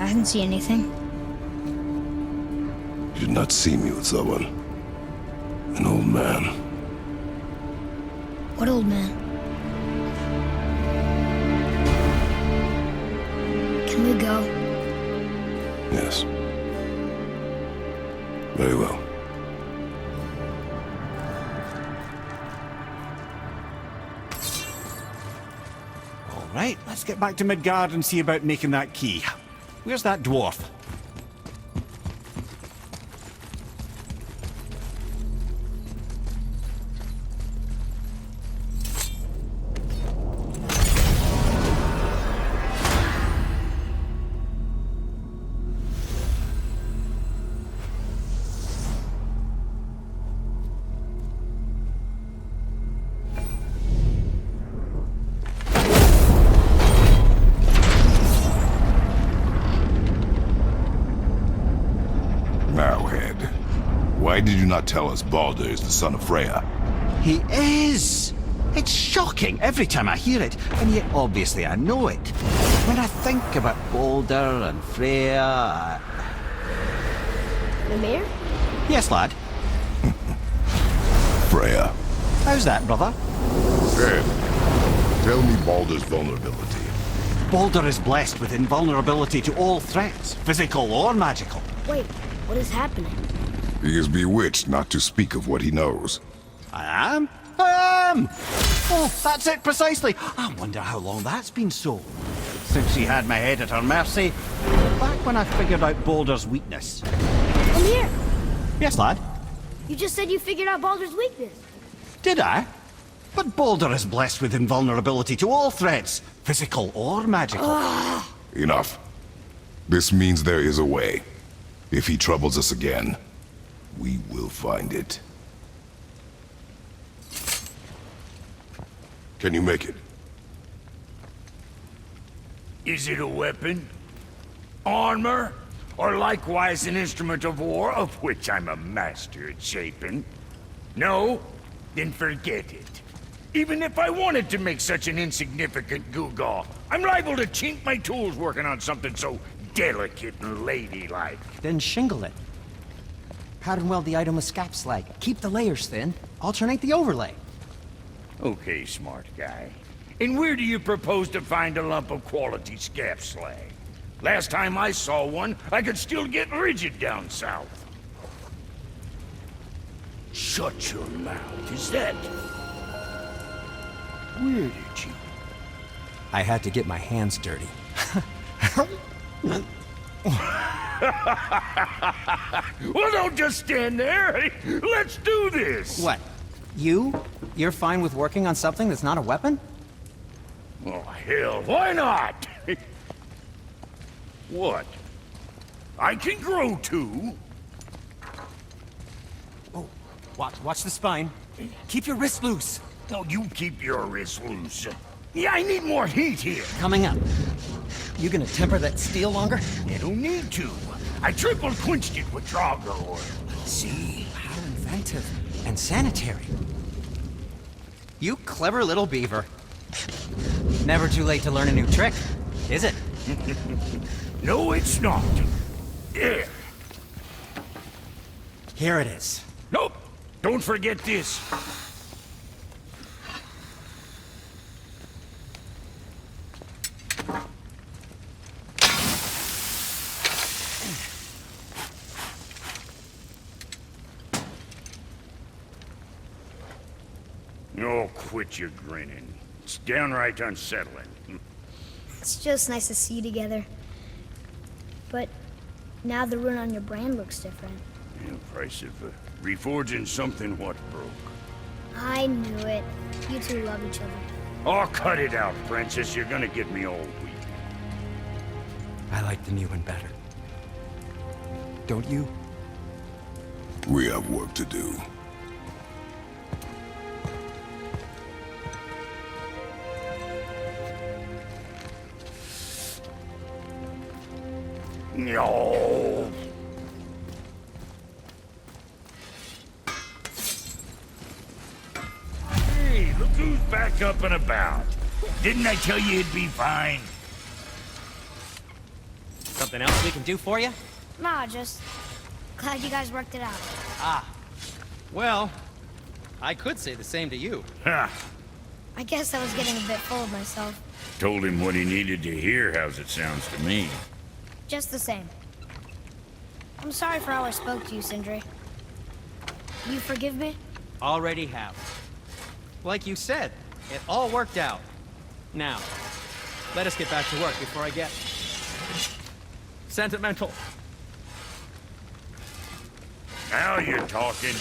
I didn't see anything. You did not see me with someone. An old man. What old man? Can we go? Yes. Very well. All right, let's get back to Midgard and see about making that key. Where's that dwarf? Now, Head, why did you not tell us Baldur is the son of Freya? He is! It's shocking every time I hear it, and yet obviously I know it. When I think about Baldur and Freya... Mimir? Yes, lad. Freya. How's that, brother? Head, tell me Baldur's vulnerability. Baldur is blessed with invulnerability to all threats, physical or magical. Wait, what is happening? He is bewitched not to speak of what he knows. I am? I am! Oh, that's it precisely. I wonder how long that's been so. Since she had my head at her mercy, back when I figured out Baldur's weakness. Mimir! Yes, lad? You just said you figured out Baldur's weakness. Did I? But Baldur is blessed with invulnerability to all threats, physical or magical. Enough. This means there is a way. If he troubles us again, we will find it. Can you make it? Is it a weapon? Armor? Or likewise an instrument of war, of which I'm a master at shaping? No? Then forget it. Even if I wanted to make such an insignificant gewgaw, I'm liable to chink my tools working on something so delicate and ladylike. Then shingle it. Pattern weld the item with scap slag. Keep the layers thin. Alternate the overlay. Okay, smart guy. And where do you propose to find a lump of quality scap slag? Last time I saw one, I could still get rigid down south. Shut your mouth, is that... Where did you... I had to get my hands dirty. Well, don't just stand there. Let's do this. What? You're fine with working on something that's not a weapon? Oh, hell, why not? What? I can grow too. Oh, watch the spine. Keep your wrist loose. No, you keep your wrist loose. Yeah, I need more heat here. Coming up. You gonna temper that steel longer? You don't need to. I triple quenched it with Drago oil. See? How inventive. And sanitary. You clever little beaver. Never too late to learn a new trick, is it? No, it's not. There. Here it is. Nope. Don't forget this. Oh, quit your grinning. It's downright unsettling. It's just nice to see you together. But now the rune on your brand looks different. The price of reforging something what broke. I knew it. You two love each other. Oh, cut it out, Princess. You're gonna get me all weak. I like the new one better. Don't you? We have work to do. No. Hey, look who's back up and about. Didn't I tell you it'd be fine? Something else we can do for you? Nah, just glad you guys worked it out. Ah. Well, I could say the same to you. Ha! I guess I was getting a bit full of myself. Told him what he needed to hear, how's it sounds to me. Just the same. I'm sorry for how I spoke to you, Sindri. You forgive me? Already have. Like you said, it all worked out. Now, let us get back to work before I get sentimental. Now you're talking.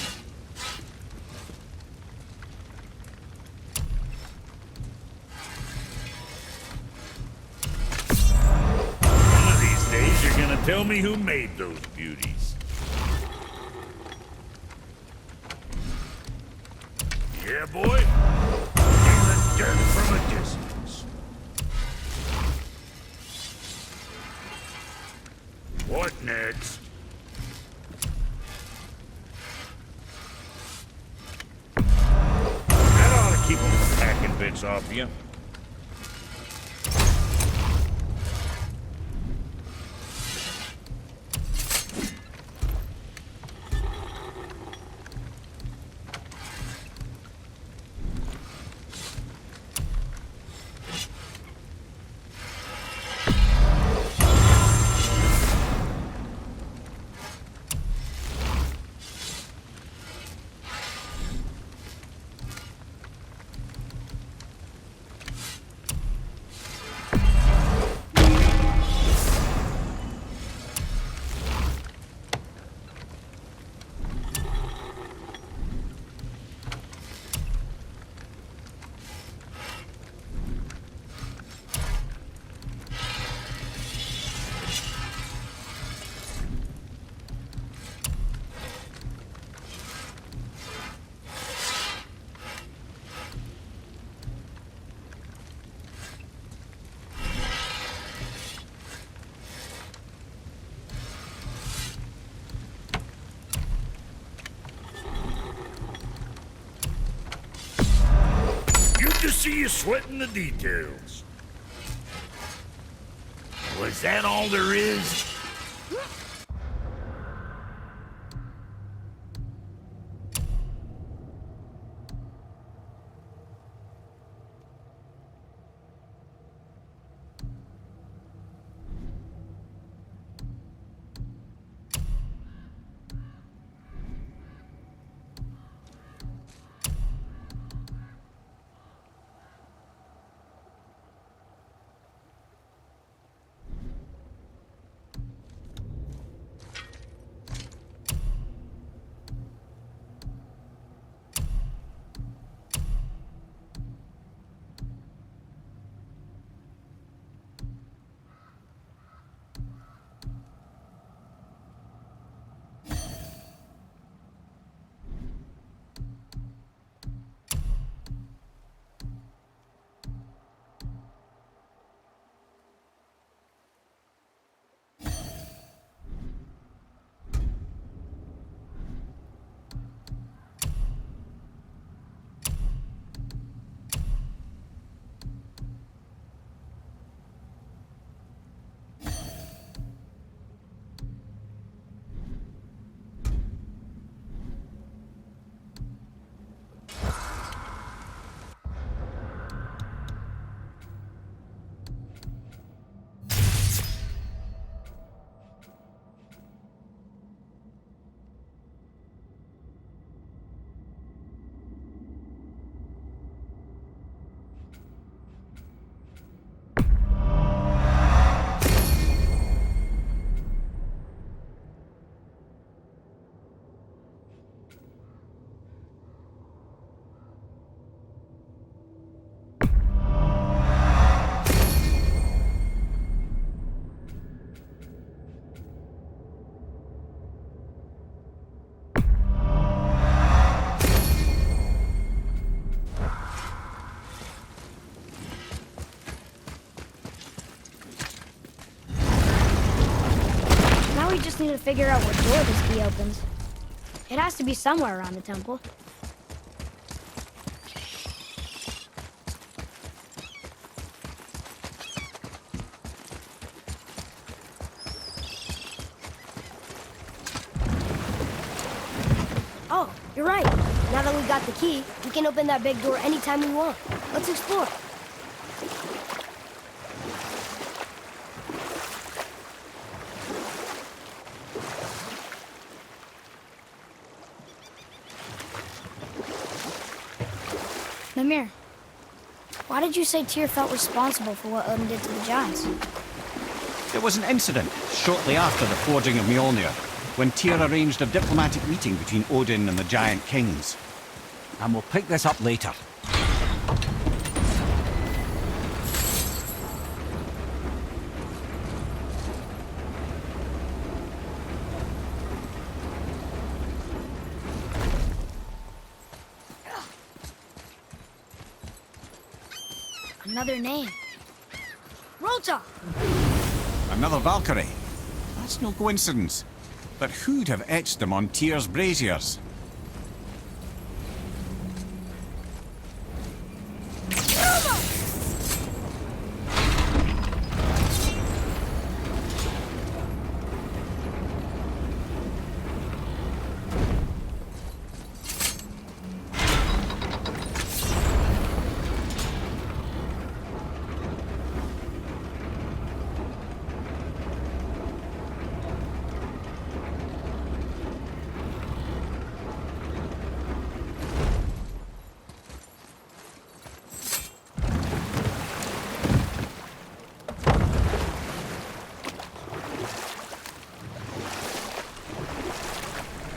One of these days you're gonna tell me who made those beauties. Yeah, boy? Feel the dirt from a distance. What next? That ought to keep them from packing bits off you. Good to see you sweating the details. Was that all there is? We just need to figure out what door this key opens. It has to be somewhere around the temple. You're right. Now that we got the key, we can open that big door anytime we want. Let's explore. Mimir, why did you say Tyr felt responsible for what Odin did to the giants? There was an incident shortly after the forging of Mjolnir, when Tyr arranged a diplomatic meeting between Odin and the giant kings. And we'll pick this up later. Another name. Rota! Another Valkyrie. That's no coincidence. But who'd have etched them on Tyr's braziers?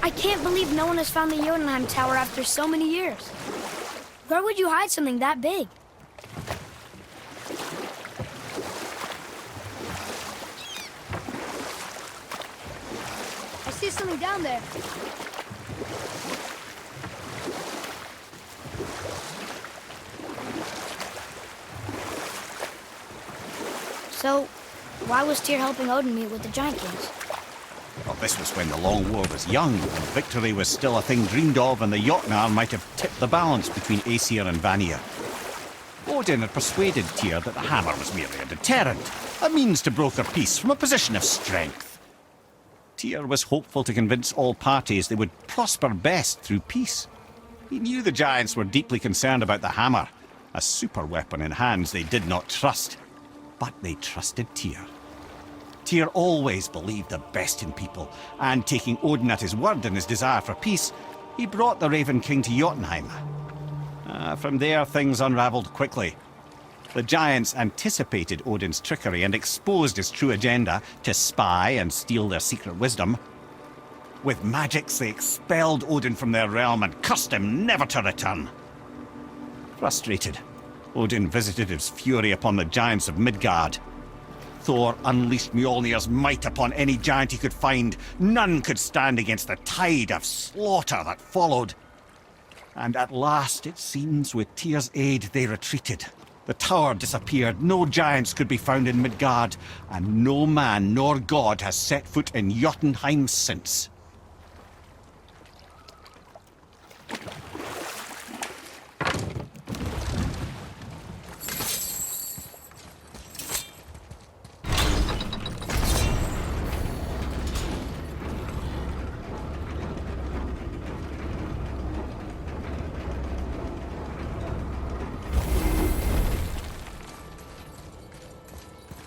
I can't believe no one has found the Jotunheim Tower after so many years. Where would you hide something that big? I see something down there. So, why was Tyr helping Odin meet with the Giant Kings? Well, this was when the Long War was young, and victory was still a thing dreamed of, and the Jotnar might have tipped the balance between Aesir and Vanir. Odin had persuaded Tyr that the hammer was merely a deterrent, a means to broker peace from a position of strength. Tyr was hopeful to convince all parties they would prosper best through peace. He knew the giants were deeply concerned about the hammer, a super weapon in hands they did not trust. But they trusted Tyr. Tyr always believed the best in people, and taking Odin at his word in his desire for peace, he brought the Raven King to Jotunheim. From there, things unravelled quickly. The giants anticipated Odin's trickery and exposed his true agenda to spy and steal their secret wisdom. With magics, they expelled Odin from their realm and cursed him never to return. Frustrated, Odin visited his fury upon the giants of Midgard. Thor unleashed Mjolnir's might upon any giant he could find. None could stand against the tide of slaughter that followed. And at last, it seems, with Tyr's aid, they retreated. The tower disappeared, no giants could be found in Midgard, and no man nor god has set foot in Jotunheim since.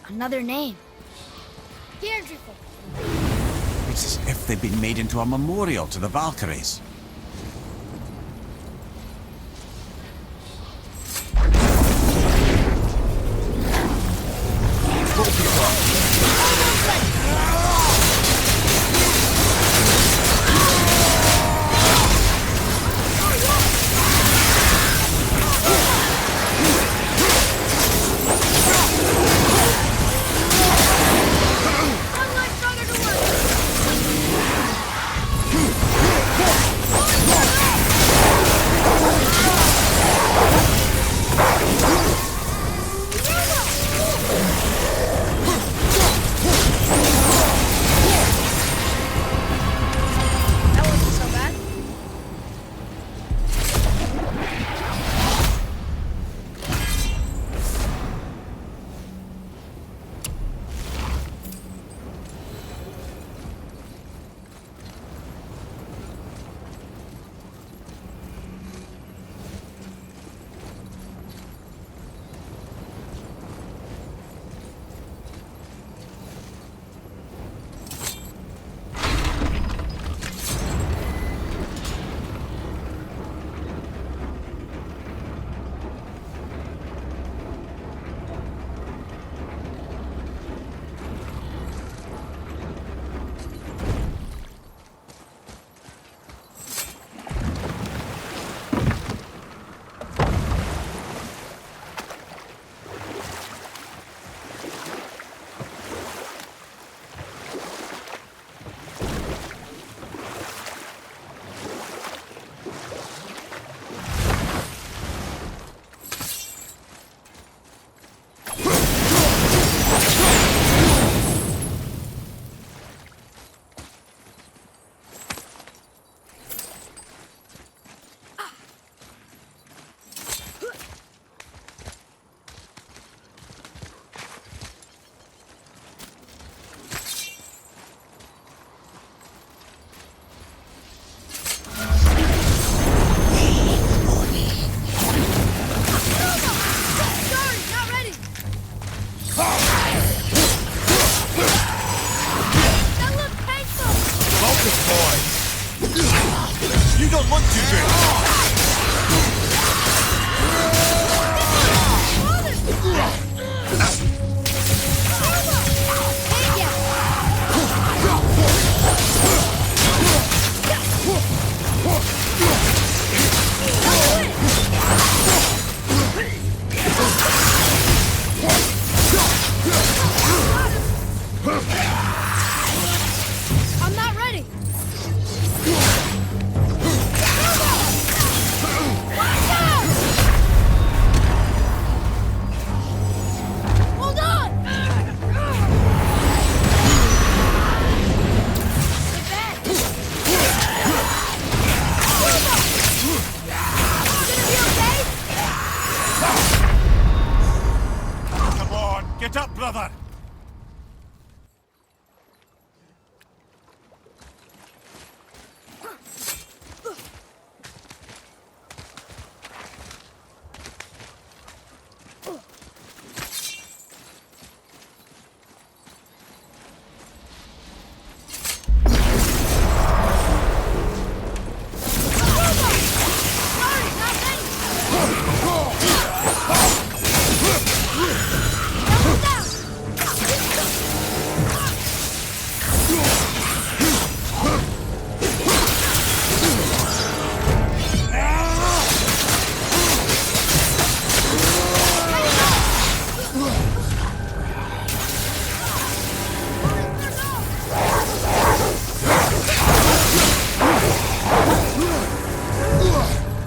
Another name. Deirdreful. It's as if they'd been made into a memorial to the Valkyries. don't look too good. I'm not ready. Hold on! Get back! Gonna be okay? Come on, get up, brother.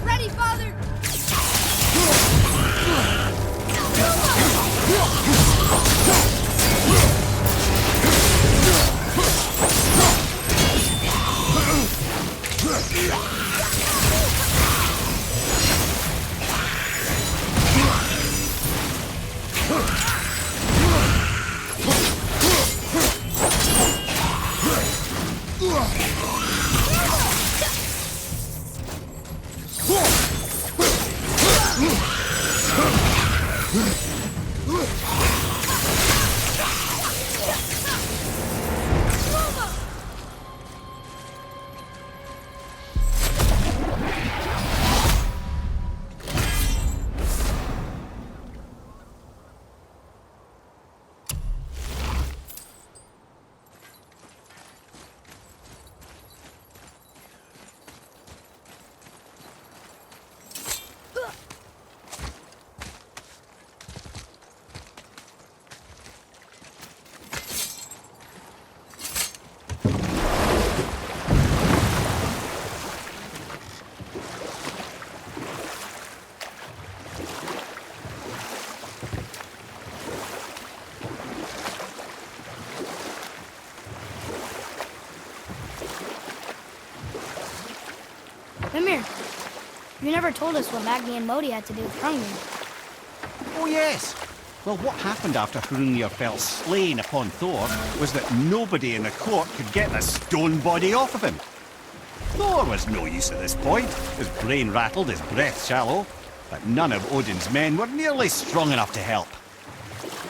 Ready, Father! Mimir, you never told us what Magni and Modi had to do with Hrungnir. Oh, yes. Well, what happened after Hrungnir fell slain upon Thor was that nobody in the court could get the stone body off of him. Thor was no use at this point. His brain rattled, his breath shallow, but none of Odin's men were nearly strong enough to help.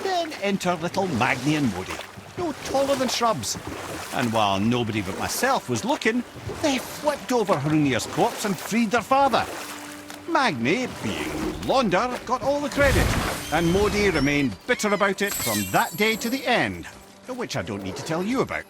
Then enter little Magni and Modi, no taller than shrubs. And while nobody but myself was looking, they flipped over Hrungnir's corpse and freed their father. Magni, being Londar, got all the credit, and Modi remained bitter about it from that day to the end, which I don't need to tell you about.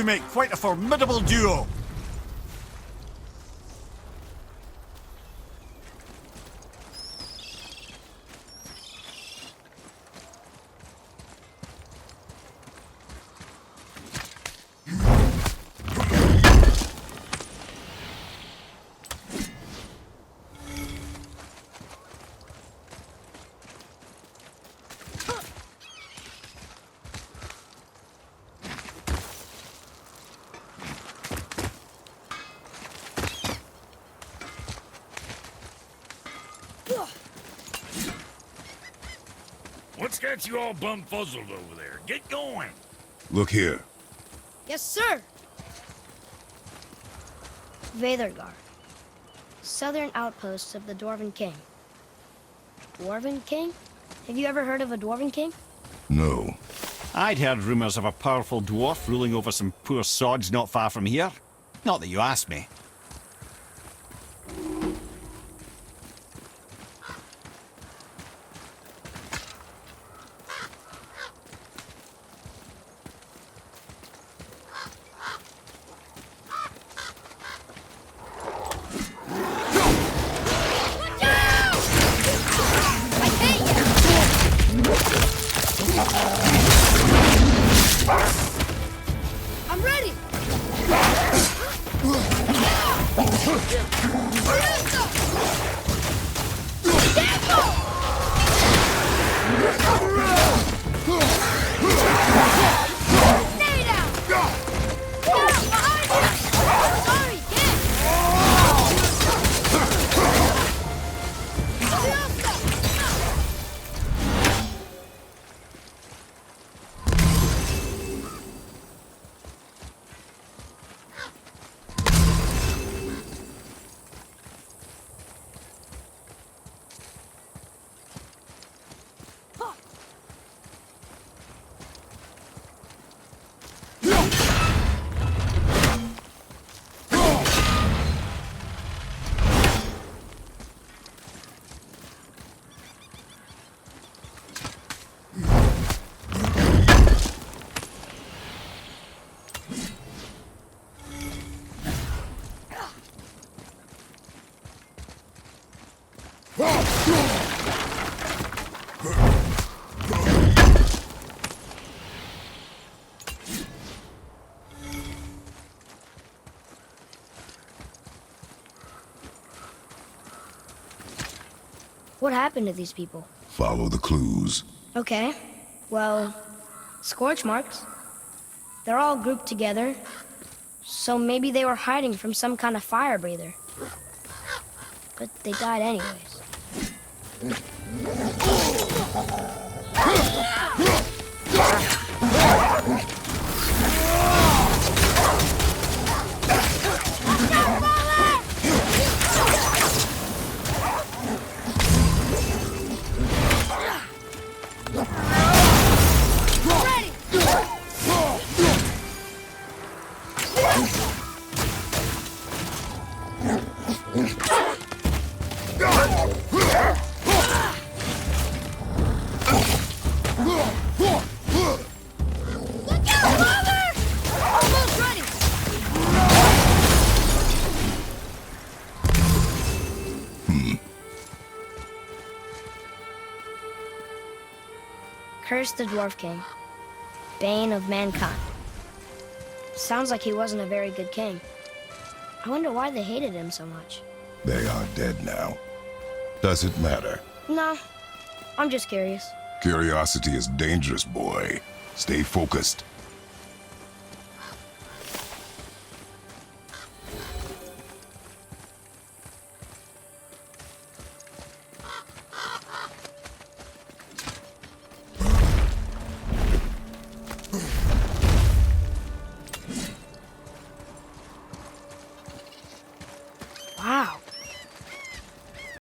make quite a formidable duo. What's got you all bum-fuzzled over there? Get going! Look here. Yes, sir. Veðurgar. Southern outposts of the Dwarven King. Dwarven King? Have you ever heard of a Dwarven King? No. I'd heard rumours of a powerful dwarf ruling over some poor sods not far from here. Not that you asked me. I'm ready! Stay down! Get up behind you! Sorry, kid! What happened to these people? Follow the clues. Okay. Well, scorch marks. They're all grouped together. So maybe they were hiding from some kind of fire breather. But they died anyways. Curse the Dwarf King, bane of mankind. Sounds like he wasn't a very good king. I wonder why they hated him so much. They are dead now. Does it matter? No, I'm just curious. Curiosity is dangerous, boy. Stay focused.